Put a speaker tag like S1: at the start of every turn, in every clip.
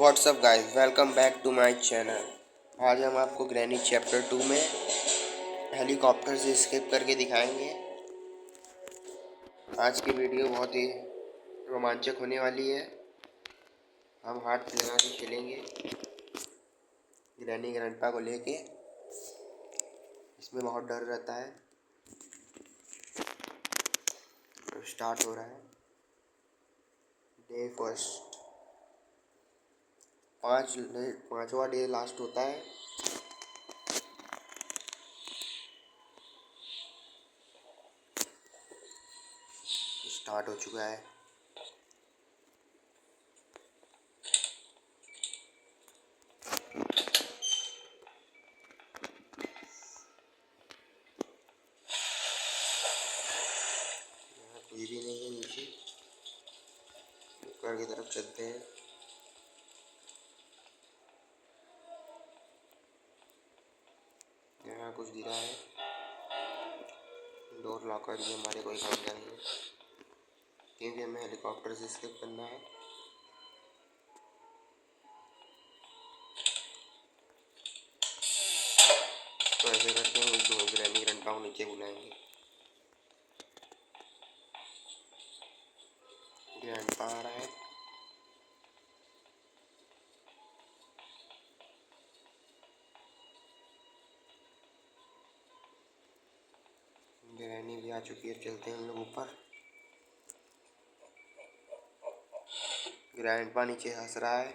S1: WhatsApp guys, welcome back to my channel. आज हम आपको ग्रैनी चैप्टर 2 में हेलीकॉप्टर से स्केप करके दिखाएंगे। आज की वीडियो बहुत ही रोमांचक होने वाली है। हम हाथ लगा के खेलेंगे ग्रैनी ग्रैंडपा को लेके। इसमें बहुत डर रहता है। स्टार्ट हो रहा है डे फर्स्ट। पांचवा डे लास्ट होता है। स्टार्ट हो चुका है। कुछ भी नहीं है नीचे। ऊपर की तरफ चलते हैं। यहाँ कुछ गिरा है। डोर लॉक कर दिया, हमारे कोई काम का नहीं है क्योंकि हमें हेलीकॉप्टर से स्केप करना है। तो ऐसे करके हम दो ग्रैनी ग्रैंडपा को नीचे बुलाएंगे। ग्रैंडपा आ रहा है। ग्रैनी भी आ चुकी है। चलते हैं हम लोग ऊपर। ग्रैंडपा नीचे हंस रहा है।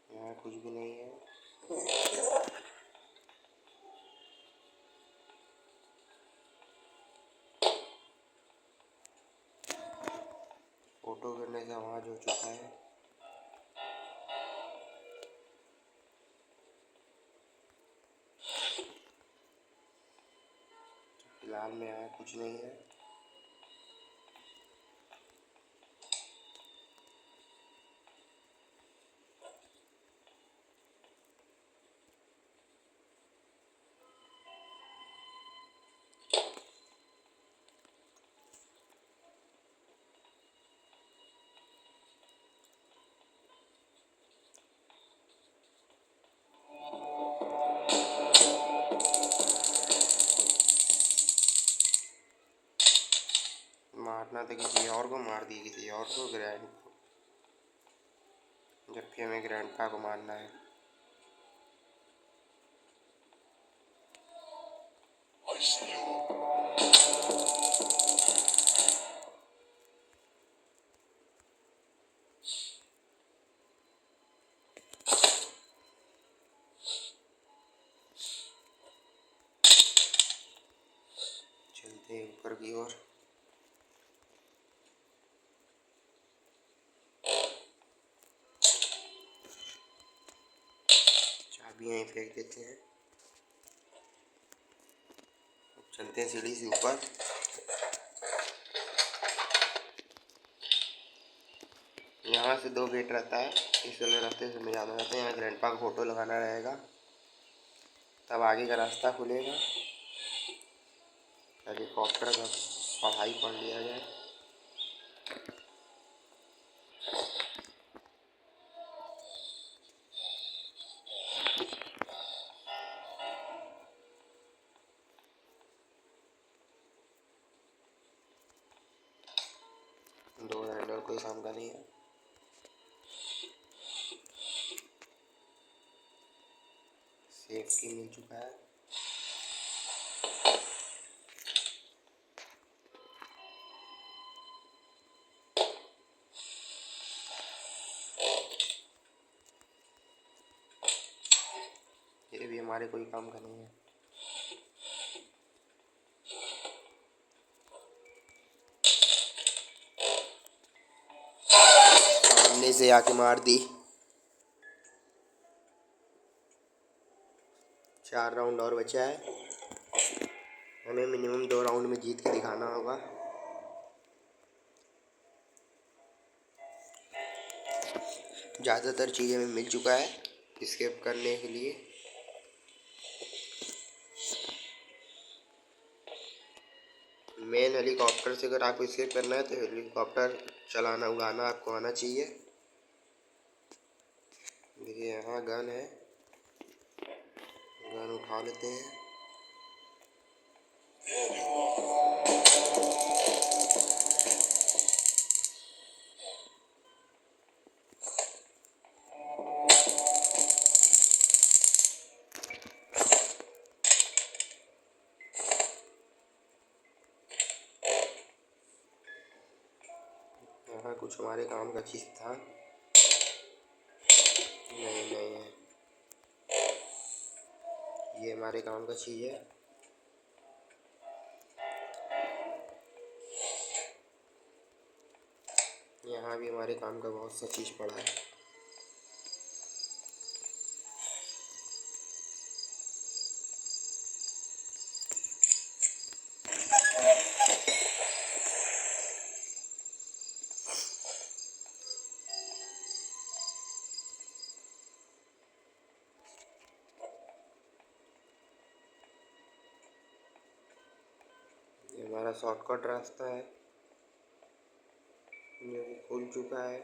S1: यहाँ कुछ भी नहीं है। फोटो करने से आवाज हो चुका है। फिलहाल में यहाँ कुछ नहीं है। मारना तो किसी और को मार दी, किसी और को जबकि हमें ग्रैंडपा को मारना है। चलते हैं ऊपर की ओर। चाबी यहीं फेंक देते हैं। चलते हैं सीढ़ी से ऊपर। यहाँ से 2 गेट रहता है। इस वाले रास्ते से में जाना रहता है। यहाँ ग्रैंडपा का फोटो लगाना रहेगा, तब आगे का रास्ता खुलेगा। हेलीकॉप्टर का पढ़ाई पढ़ लिया जाए। डोर हैंडल कोई काम का नहीं है। सेफ्टी मिल चुका है। ये भी हमारे कोई काम का नहीं है। सामने से आके मार दी। 4 राउंड और बचा है। हमें मिनिमम 2 राउंड में जीत के दिखाना होगा। ज़्यादातर चीज़ हमें मिल चुका है स्केप करने के लिए। मेन हेलीकॉप्टर से अगर आपको स्केप करना है तो हेलीकॉप्टर चलाना उड़ाना आपको आना चाहिए। यहाँ गन है, गन उठा लेते हैं। यहाँ कुछ हमारे काम का चीज था, नहीं है, ये हमारे काम का चीज है। यहाँ भी हमारे काम का बहुत सा चीज पड़ा है। ये हमारा शॉर्टकट रास्ता है, जो कि खुल चुका है।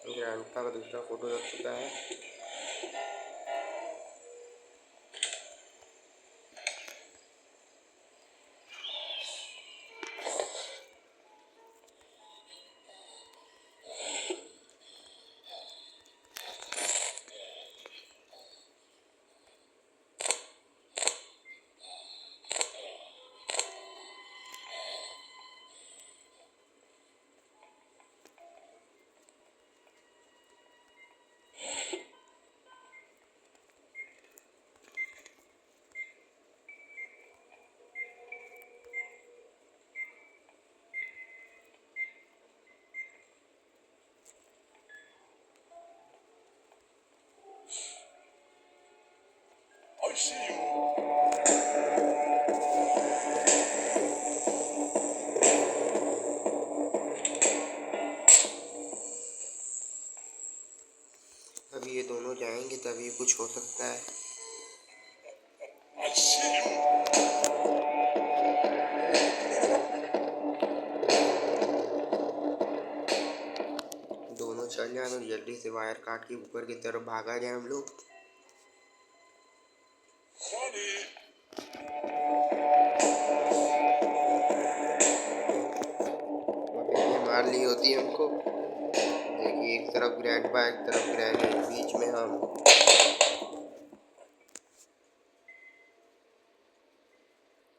S1: ग्रैंडपा का दूसरा फोटो लग चुका है। अभी ये दोनों जाएंगे तभी कुछ हो सकता है। दोनों चल जाए तो जल्दी से वायर काट के ऊपर की तरफ भागा जाए हम लोग। मार ली होती हमको। देखिए एक तरफ ग्रैंडपा, एक तरफ ग्रैनी, बीच में हम।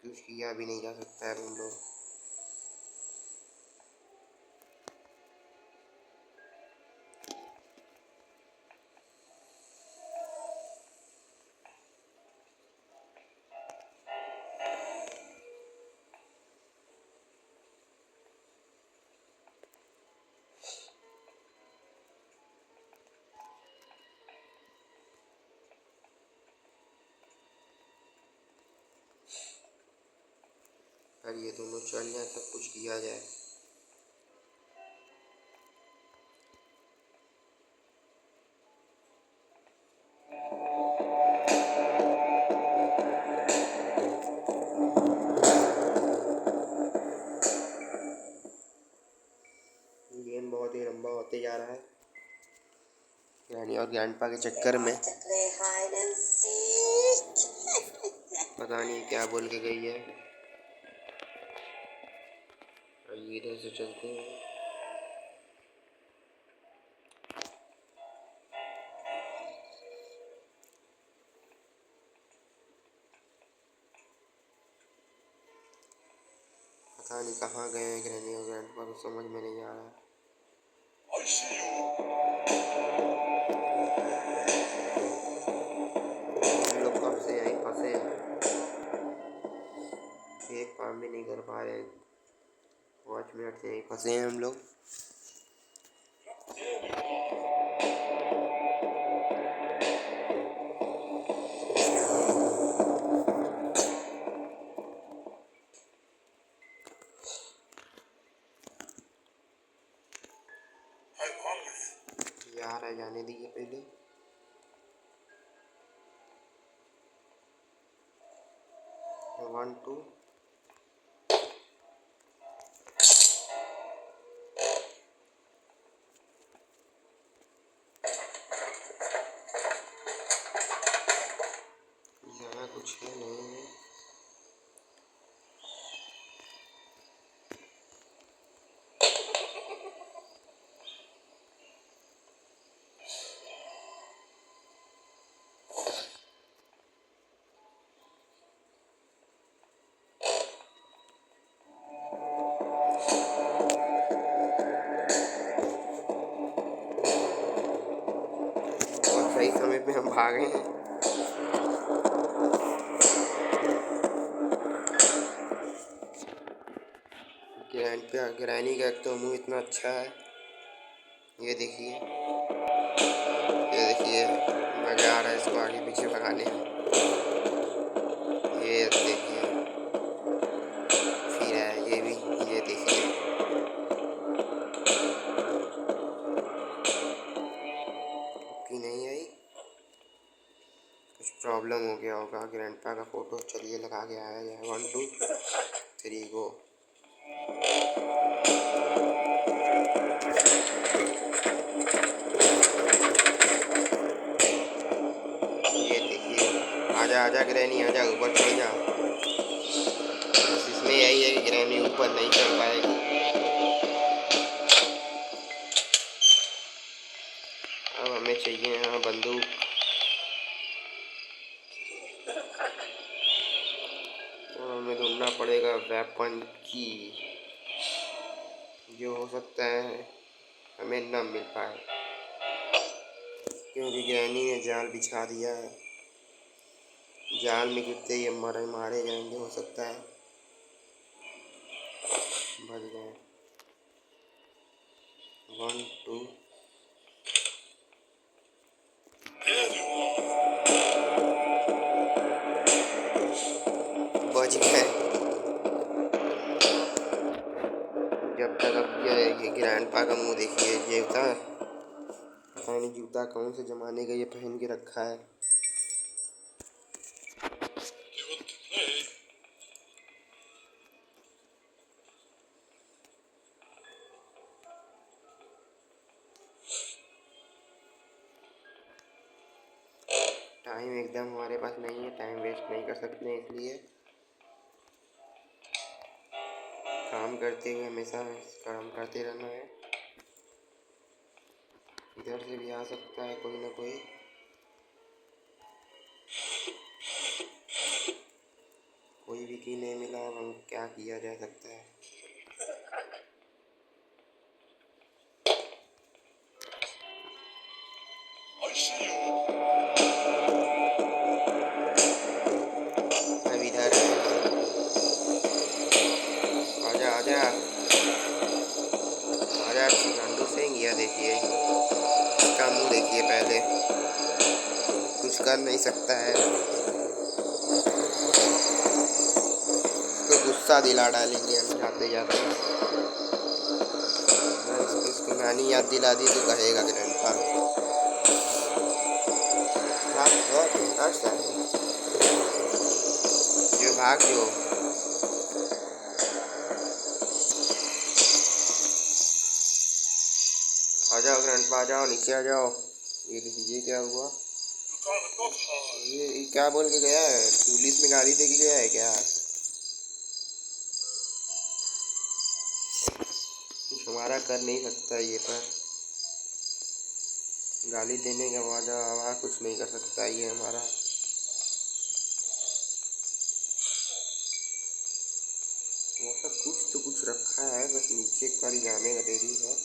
S1: कुछ किया भी नहीं जा सकता है हम लोग। अगर ये दोनों चल जाए तब कुछ किया जाए। गेम बहुत ही लंबा होते जा रहा है ग्रैनी और ग्रैंडपा के चक्कर में। पता नहीं क्या बोल के गई है। इधर से चलते हैं। पता नहीं कहाँ गए हैं ग्रैनी और ग्रैंडपा, को समझ में नहीं आ रहा है। हम लोग कब से यहीं फंसे हैं, एक काम भी नहीं कर पा रहे हैं। 5 मिनट से यहीं फंसे हैं हम लोग। यार जाने दीजिए पहले। 1 2 यहाँ कुछ है नहीं। बहुत सही समय पे हम भागे हैं। ग्रैनी का एक तो मुँह इतना अच्छा है। ये देखिए, ये देखिए, मज़ा आ रहा है इसको आगे पीछे भगाने में। ये देखिए, फिर है ये भी, ये देखिए। कि नहीं आई, कुछ प्रॉब्लम हो गया होगा। ग्रैंडपा का फोटो चलिए लगा के आया जाए। 1 2 3 गो। ये देखिए, आजा आजा ग्रैनी, आजा ऊपर चढ़ जा। बस इसमें यही है कि ग्रैनी ऊपर नहीं चढ़ पाएगी। अब हमें चाहिए यहाँ बंदूक। और हमें ढूंढना पड़ेगा वेपन की, जो हो सकता है हमें न मिल पाए, क्योंकि ग्रैनी ने जाल बिछा दिया है। जाल में गिरते ही हम मारे जाएंगे, हो सकता है। बच गए। 1 2 बच गए। जब तक अब ये ग्रैंडपा का मुंह देखिए, जूता पता नहीं जूता कौन से जमाने का ये पहन के रखा है। टाइम एकदम हमारे पास नहीं है, टाइम वेस्ट नहीं कर सकते, इसलिए काम करते हुए हमेशा काम करते रहना है। इधर से भी आ सकता है कोई ना कोई। कोई भी की नहीं मिला, अब हम क्या किया जा सकता है। अब इधर आजा आजा आजा गांडू सिंह। यह देखिए, इसका मुंह देखिए पहले, कुछ कर नहीं सकता है। इसको गुस्सा दिला डालेंगे हम जाते जाते। इसको नानी याद दिला दी तो कहेगा ग्रैंडपा। जो भाग जो। आ जाओ ग्रैंडपा, आ जाओ नीचे आ जाओ। ये देखिए क्या हुआ। ये क्या बोल के गया है, पुलिस में गाड़ी दे के गया है क्या। कुछ हमारा कर नहीं सकता ये, पर गाली देने के बाद हमारा कुछ नहीं कर सकता ये हमारा। मतलब कुछ तो कुछ रखा है, बस नीचे कल जाने का देरी है।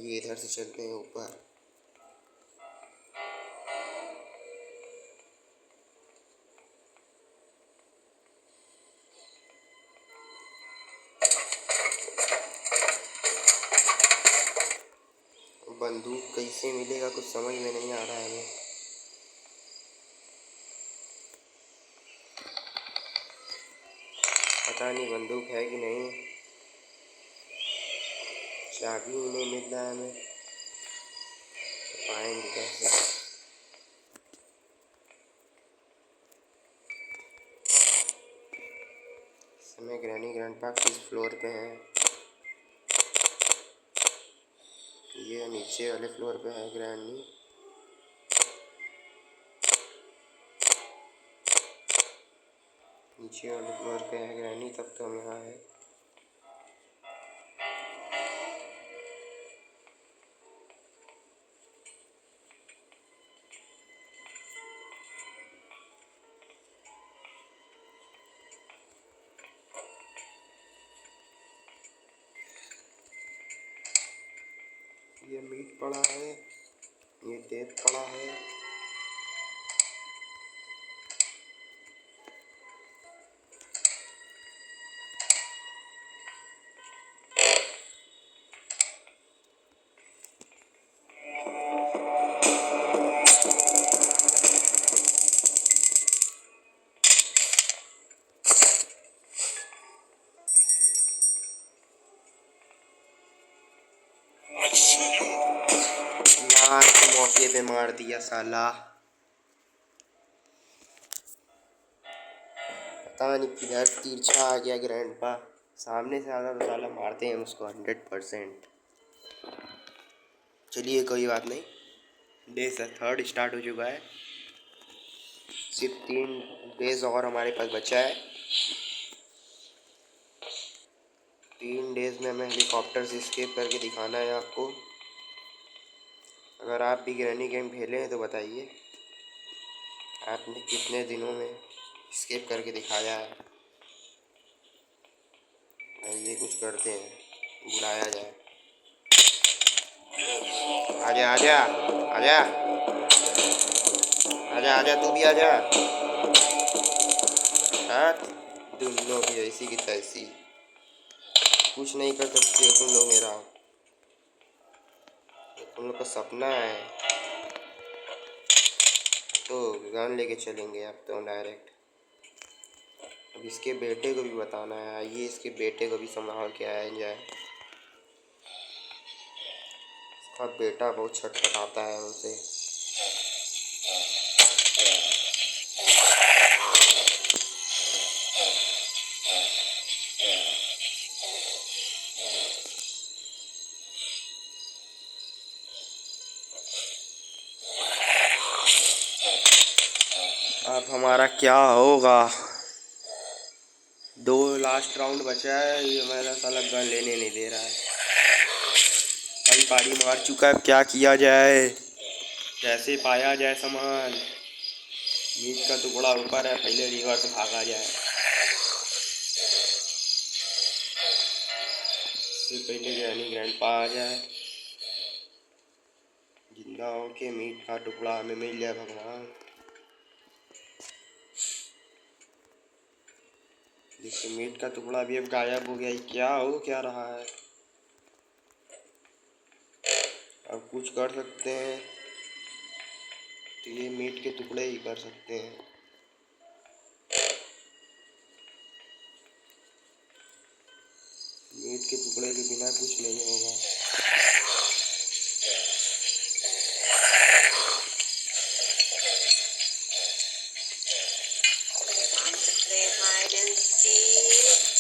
S1: ये इधर से चलते हैं ऊपर। बंदूक कैसे मिलेगा, कुछ समझ में नहीं आ रहा है हमें। पता नहीं बंदूक है कि नहीं। चाबी ही नहीं मिल रहा है हमें, तो पाएंगे कैसे। इस समय ग्रैनी ग्रैंडपा किस फ्लोर पे है? ये नीचे वाले फ्लोर पे है ग्रैनी। नीचे वाले फ्लोर पे है ग्रैनी, तब तो हम यहाँ है। ये मीट पड़ा है, ये टेप पड़ा है। मौके पे मार दिया साला। पता नहीं किधर तिरछा आ गया ग्रैंडपा। सामने से आधा तो साला मारते हैं उसको 100%। चलिए कोई बात नहीं। डे से 3rd स्टार्ट हो चुका है। सिर्फ 3 डेज और हमारे पास बचा है। 3 डेज में हमें हेलीकॉप्टर से स्केप करके दिखाना है आपको। अगर आप भी ग्रैनी गेम खेले हैं तो बताइए आपने कितने दिनों में स्केप करके दिखाया है। ये कुछ करते हैं, बुलाया जाए। आजा आजा आजा आजा आजा, तू भी आजा। हाँ, दोनों की ऐसी की तैसी। कुछ नहीं कर सकते हो तुम लोग मेरा। तुम लोग का सपना है तो गन लेके चलेंगे अब तो डायरेक्ट। अब इसके बेटे को भी बताना है। आइए इसके बेटे को भी संभाल के आया जाए। इसका बेटा बहुत छटपटाता है उनसे। अब हमारा क्या होगा? 2 लास्ट राउंड बचा है। ये मेरा साला गन लेने नहीं दे रहा है। कई पारी मार चुका है, क्या किया जाए, कैसे पाया जाए सामान। मीट का टुकड़ा ऊपर है, पहले रिवर्स भागा जाए। इससे पहले ग्रैनी ग्रैंडपा आ जाए। जिंदा होके मीट का टुकड़ा हमें मिल जाए भगवान। देखिए मीट का टुकड़ा भी अब गायब हो गया। क्या रहा है? अब कुछ कर सकते हैं तो ये मीट के टुकड़े ही कर सकते हैं। मीट के टुकड़े के बिना कुछ नहीं होगा।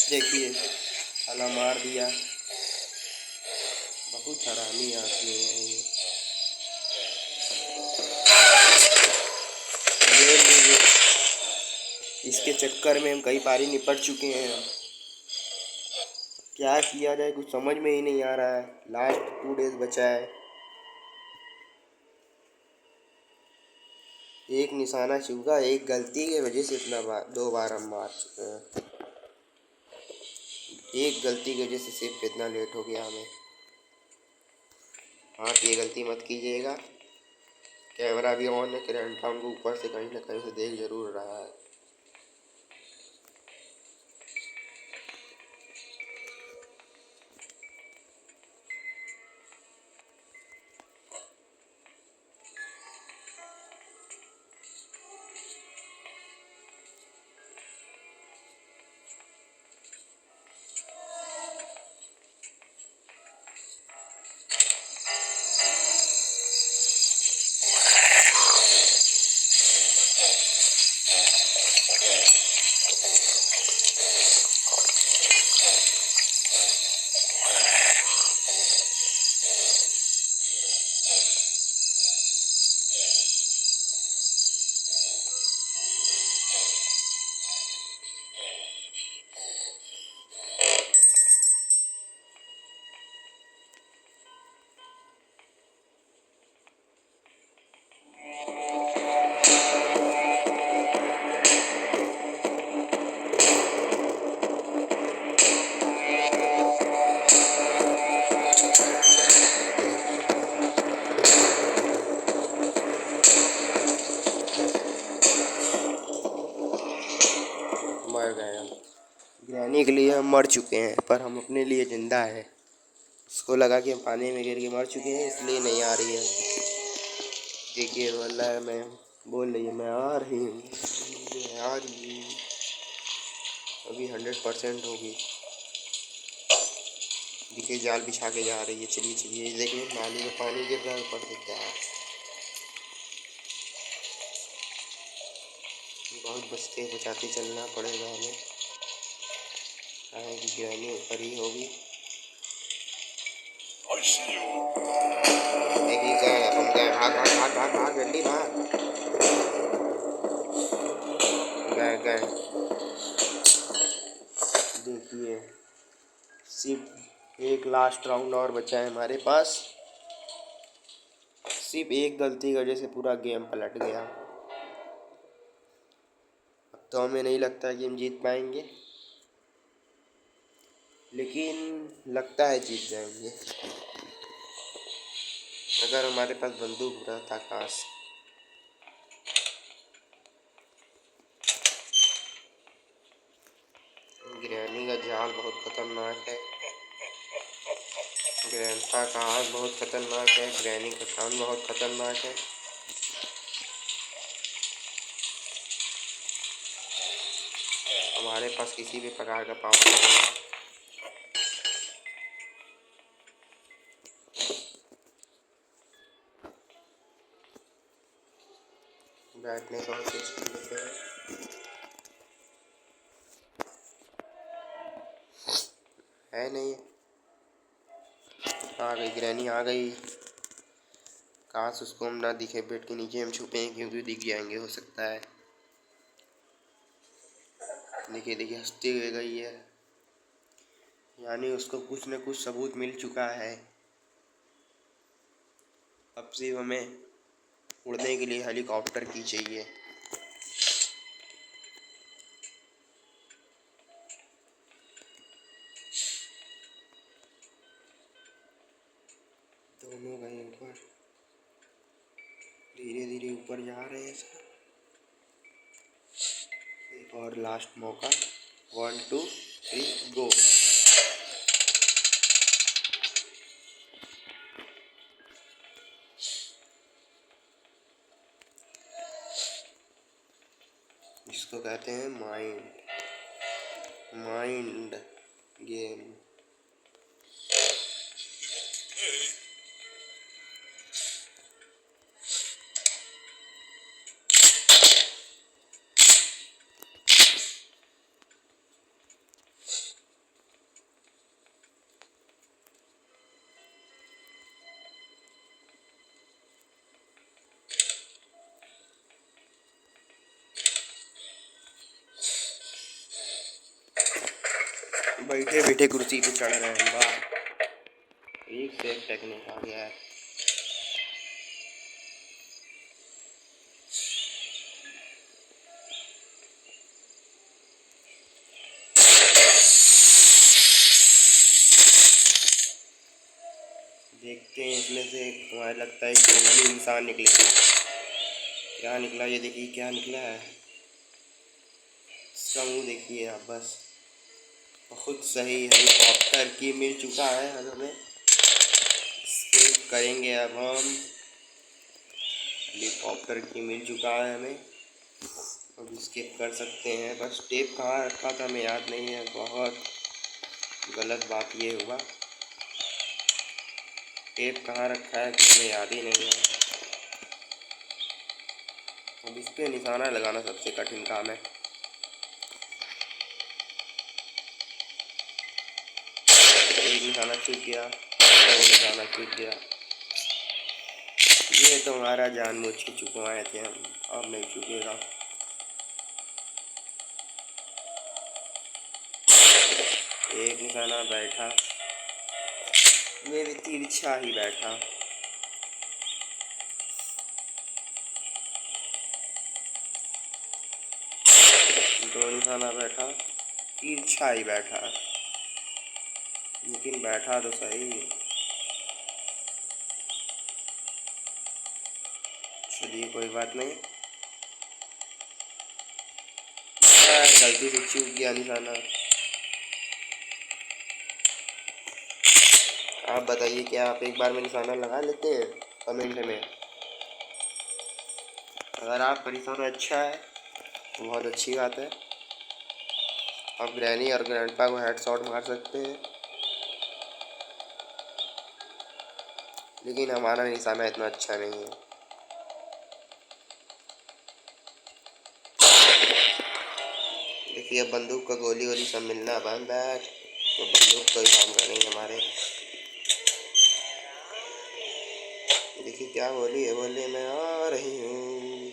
S1: देखिए साला मार दिया। बहुत हरामी आदमी है ये। इसके चक्कर में हम कई बारी निपट चुके हैं। क्या किया जाए कुछ समझ में ही नहीं आ रहा है। लास्ट 2 डेज बचा है। एक निशाना चूका, एक गलती की वजह से इतना 2 बार हम मार चुके हैं। एक गलती की वजह से सिर्फ इतना लेट हो गया हमें। आप ये गलती मत कीजिएगा। कैमरा भी ऑन है, ग्रैंडपा को ऊपर से कहीं ना कहीं से देख जरूर रहा है। मर गए हम। ग्रैनी के लिए हम मर चुके हैं, पर हम अपने लिए जिंदा है। उसको लगा कि हम पानी में गिर के मर चुके हैं, इसलिए नहीं आ रही है। देखिए बोल रहा है, मैं बोल रही है मैं आ रही हूँ, मैं आ रही हूँ। अभी 100% होगी। देखिए जाल बिछा के जा रही है। चलिए चलिए, देखिए नाली में पानी गिर रहा है ऊपर से। क्या बहुत बचते बचाते चलना पड़ेगा हमें, कि गिरानी ऊपर ही होगी। देखिए गए हम गए, भाग भाग भाग भाग भाग, जल्दी भाग। गए गए। देखिए सिर्फ एक लास्ट राउंड और बचा है हमारे पास। सिर्फ एक गलती की वजह से पूरा गेम पलट गया। अब तो हमें नहीं लगता कि हम जीत पाएंगे, लेकिन लगता है जीत जाएंगे अगर हमारे पास बंदूक रहता। काश। ग्रैनी का जाल बहुत खतरनाक है। ग्रैंडपा का हाथ बहुत खतरनाक है। ग्रैनी का कान बहुत खतरनाक है। हमारे पास किसी भी प्रकार का पावर नहीं है। बैठने का कोशिश करते हैं। है नहीं, आ गई ग्रैनी आ गई। काश उसको हम ना दिखे, बेड के नीचे हम छुपे हैं, क्योंकि दिख जाएंगे हो सकता है। देखिए देखिए हंसती हुई गई है, यानी उसको कुछ न कुछ सबूत मिल चुका है। अब सिर्फ हमें उड़ने के लिए हेलीकॉप्टर की चाहिए। दोनों गए ऊपर, धीरे धीरे ऊपर जा रहे हैं सर। एक और लास्ट मौका। 1 2 3 गो। इसको कहते हैं माइंड गेम। बैठे बैठे कुर्सी पे चढ़ रहे हैं। वाह, एक से एक टेक्निक आ गया है। देखते हैं इसमें से हमें लगता है जंगली इंसान निकलेगा। क्या निकला ये देखिए, क्या निकला है। इसका मुँह देखिए आप बस। बहुत सही, हेलीकॉप्टर की मिल चुका है हमें। इसके करेंगे अब हम। हेलीकॉप्टर की मिल चुका है हमें, अब स्किप कर सकते हैं। बस टेप कहाँ रखा था हमें याद नहीं है। बहुत गलत बात ये हुआ, टेप कहाँ रखा है कि हमें याद ही नहीं है। अब इस पर निशाना लगाना सबसे कठिन काम है। एक निशाना चूक गया, दो निशाना चूक गया। ये तो हमारा जानबूझ के चुकवाए थे हम, अब नहीं चुकेगा। एक निशाना बैठा, ये भी तिरछा ही बैठा। दो निशाना बैठा, तिरछा ही बैठा, लेकिन बैठा तो सही। चलिए कोई बात नहीं। गलती से चूक गया निशाना। आप बताइए क्या आप एक बार में निशाना लगा लेते हैं कमेंट में। अगर आपका निशाना अच्छा है तो बहुत अच्छी बात है, आप ग्रैनी और ग्रैंडपा को हेडशॉट मार सकते हैं। लेकिन हमारा निशाना इतना अच्छा नहीं है। देखिए अब बंदूक का गोली वोली सब मिलना बंद है, तो बंदूक कोई काम का नहीं हमारे। देखिए क्या गोली है, बोले मैं आ रही हूँ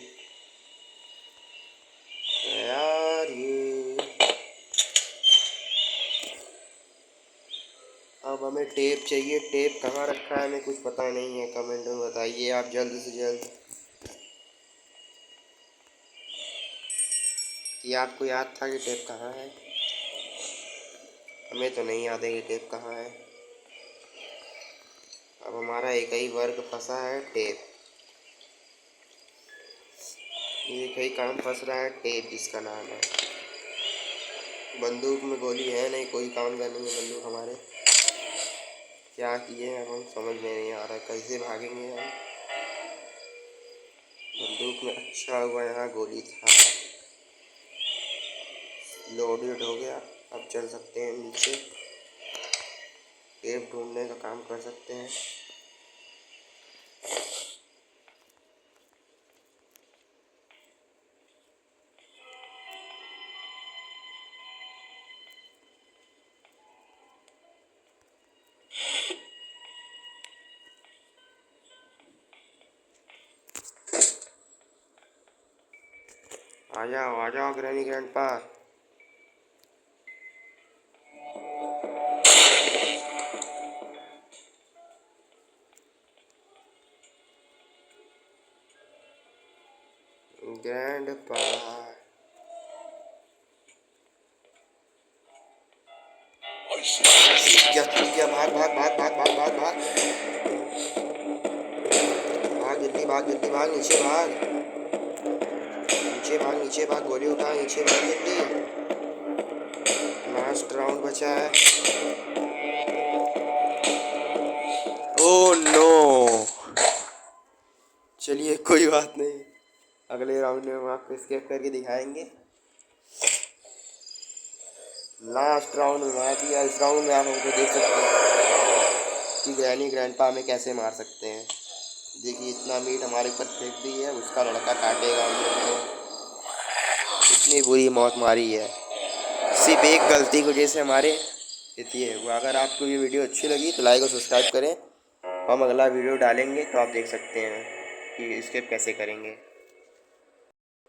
S1: यार। ये अब हमें टेप चाहिए, टेप कहाँ रखा है हमें कुछ पता नहीं है। कमेंट में बताइए आप जल्द से जल्द कि आपको याद था कि टेप कहाँ है। हमें तो नहीं याद है कि टेप कहाँ है। अब हमारा एक ही वर्ग फंसा है, टेप। एक ही काम फंस रहा है, टेप जिसका नाम है। बंदूक में गोली है नहीं, कोई काम का नहीं है बंदूक हमारे। क्या किए हैं हम समझ में नहीं आ रहा, कैसे भागेंगे हम। बंदूक में अच्छा हुआ यहाँ गोली था। लोडेड हो गया, अब चल सकते हैं नीचे, टेप ढूंढने का काम कर सकते हैं। आ जाओ ग्रैनी ग्रैंडपा। ग्रैंडपा सीख गया, भाग भाग भाग भाग भाग भाग भाग भाग, जल्दी भाग, जल्दी भाग, नीचे भाग, नीचे भाग, नीचे भाग, गोली उठा, नीचे भाग जल्दी। लास्ट राउंड बचा है। Oh no. चलिए कोई बात नहीं, अगले राउंड में हम आपको स्केप करके दिखाएंगे। लास्ट राउंड में मार दिया। इस राउंड में आप हमको देख सकते हैं कि ग्रैनी ग्रैंडपा हमें कैसे मार सकते हैं। देखिए इतना मीट हमारे ऊपर फेंक दी है, उसका लड़का काटेगा हम लोग को। इतनी बुरी मौत मारी है सिर्फ एक गलती की वजह से हमारे इतनी है वो। अगर आपको ये वीडियो अच्छी लगी तो लाइक और सब्सक्राइब करें। हम अगला वीडियो डालेंगे तो आप देख सकते हैं कि स्केप कैसे करेंगे।